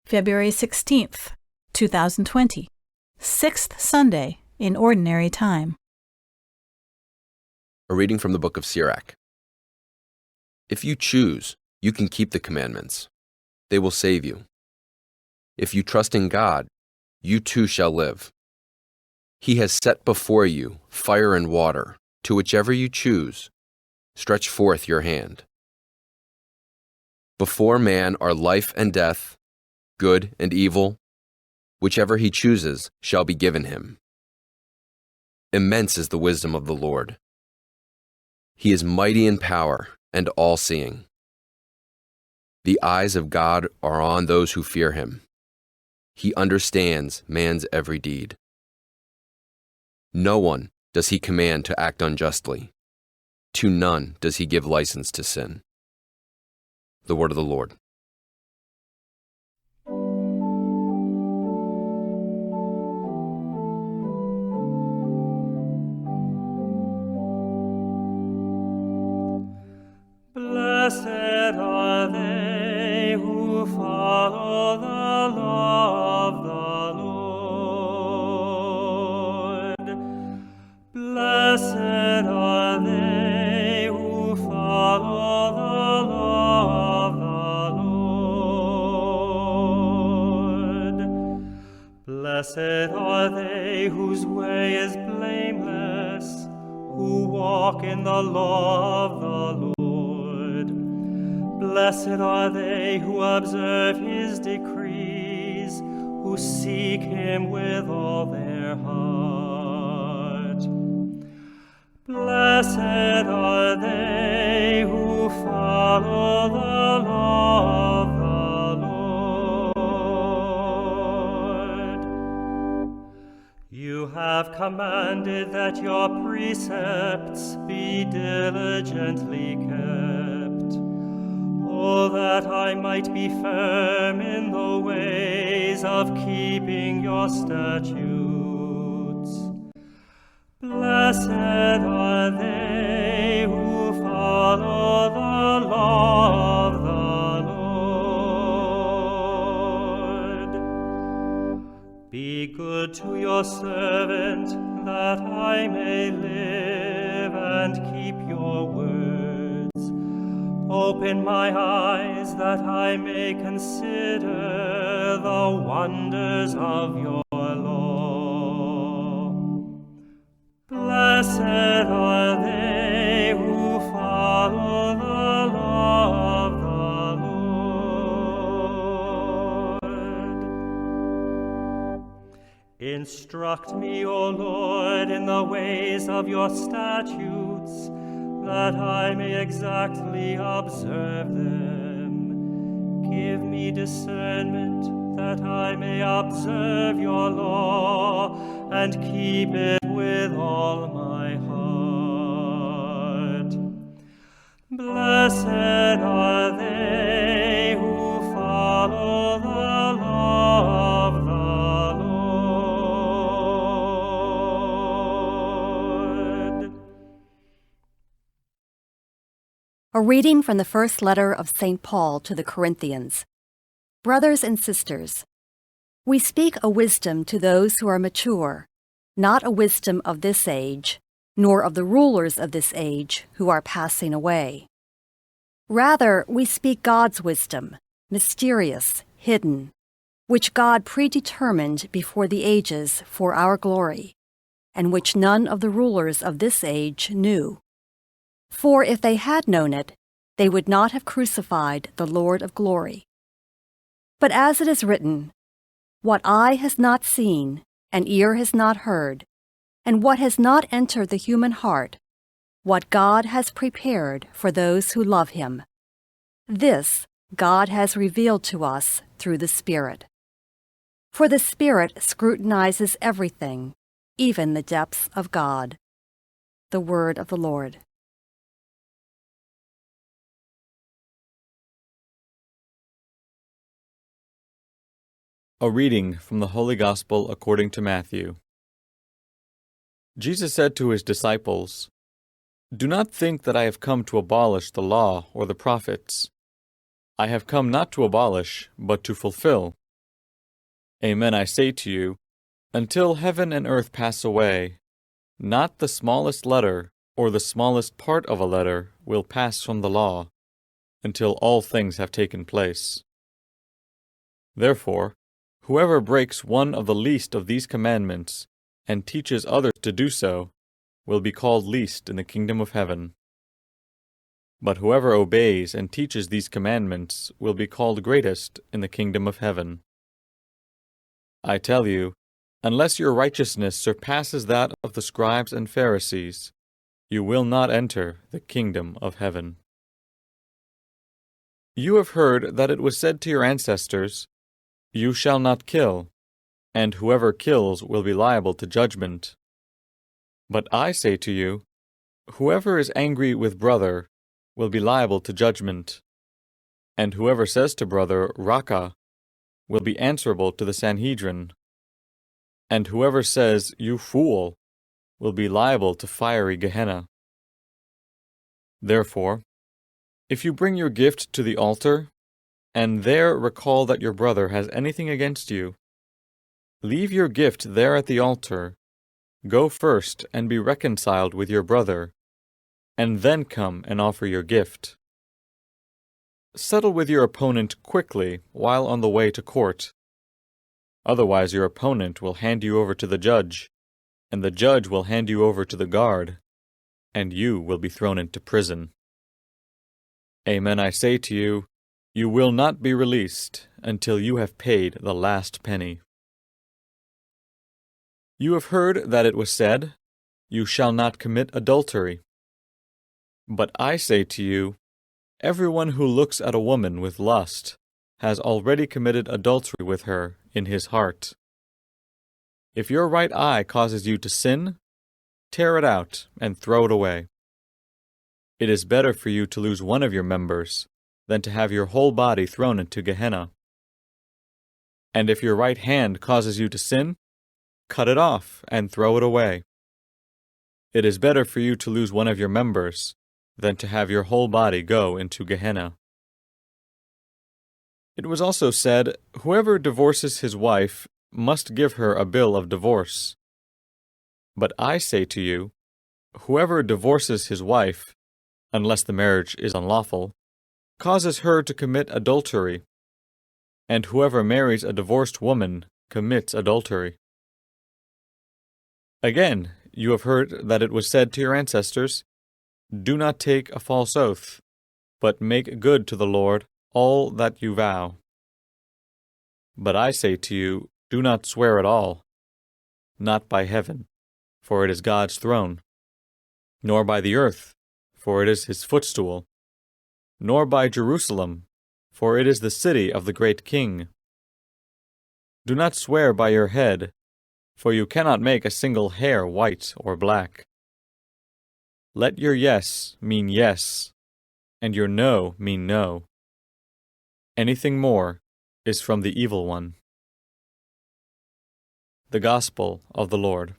February 16th, 2020, 6th Sunday in Ordinary Time. A reading from the book of Sirach. If you choose, you can keep the commandments. They will save you. If you trust in God, you too shall live. He has set before you fire and water, to whichever you choose. Stretch forth your hand. Before man are life and death, good and evil. Whichever he chooses shall be given him. Immense is the wisdom of the Lord. He is mighty in power and all-seeing. The eyes of God are on those who fear him. He understands man's every deed. No one does he command to act unjustly. To none does he give license to sin. The word of the Lord. Blessed are they who follow the law of the Lord. Blessed are they who follow the law of the Lord. Blessed are they whose way is blameless, who walk in the law of the Lord. Blessed are they who observe his decrees, who seek him with all their heart. Blessed are they who follow the law of the Lord. You have commanded that your precepts be diligently kept. Oh, that I might be firm in the ways of keeping your statutes. Blessed are they who follow the law of the Lord. Be good to your servant, that I may live and keep your words. Open my eyes that I may consider the wonders of your law. Blessed are they who follow the law of the Lord. Instruct me, O Lord, in the ways of your statutes, that I may exactly observe them. Give me discernment, that I may observe your law, and keep it with all my heart. Blessed are they who follow the law of the Lord. A reading from the first letter of St. Paul to the Corinthians. Brothers and sisters, we speak a wisdom to those who are mature, not a wisdom of this age, nor of the rulers of this age who are passing away. Rather, we speak God's wisdom, mysterious, hidden, which God predetermined before the ages for our glory, and which none of the rulers of this age knew. For if they had known it, they would not have crucified the Lord of glory. But as it is written, what eye has not seen, and ear has not heard, and what has not entered the human heart, what God has prepared for those who love him. This God has revealed to us through the Spirit. For the Spirit scrutinizes everything, even the depths of God. The word of the Lord. A reading from the Holy Gospel according to Matthew. Jesus said to his disciples, "Do not think that I have come to abolish the law or the prophets. I have come not to abolish, but to fulfill. Amen, I say to you, until heaven and earth pass away, not the smallest letter or the smallest part of a letter will pass from the law, until all things have taken place. Therefore, whoever breaks one of the least of these commandments and teaches others to do so will be called least in the kingdom of heaven. But whoever obeys and teaches these commandments will be called greatest in the kingdom of heaven. I tell you, unless your righteousness surpasses that of the scribes and Pharisees, you will not enter the kingdom of heaven. You have heard that it was said to your ancestors, "You shall not kill, and whoever kills will be liable to judgment." But I say to you, whoever is angry with brother will be liable to judgment, and whoever says to brother, "Raca," will be answerable to the Sanhedrin, and whoever says, "You fool," will be liable to fiery Gehenna. Therefore, if you bring your gift to the altar, and there recall that your brother has anything against you, leave your gift there at the altar, go first and be reconciled with your brother, and then come and offer your gift. Settle with your opponent quickly while on the way to court. Otherwise your opponent will hand you over to the judge, and the judge will hand you over to the guard, and you will be thrown into prison. Amen, I say to you, you will not be released until you have paid the last penny. You have heard that it was said, "You shall not commit adultery." But I say to you, everyone who looks at a woman with lust has already committed adultery with her in his heart. If your right eye causes you to sin, tear it out and throw it away. It is better for you to lose one of your members than to have your whole body thrown into Gehenna. And if your right hand causes you to sin, cut it off and throw it away. It is better for you to lose one of your members than to have your whole body go into Gehenna. It was also said, whoever divorces his wife must give her a bill of divorce. But I say to you, whoever divorces his wife, unless the marriage is unlawful, causes her to commit adultery, and whoever marries a divorced woman commits adultery. Again, you have heard that it was said to your ancestors, "Do not take a false oath, but make good to the Lord all that you vow." But I say to you, do not swear at all, not by heaven, for it is God's throne, nor by the earth, for it is his footstool, nor by Jerusalem, for it is the city of the great King. Do not swear by your head, for you cannot make a single hair white or black. Let your yes mean yes, and your no mean no. Anything more is from the evil one. The Gospel of the Lord.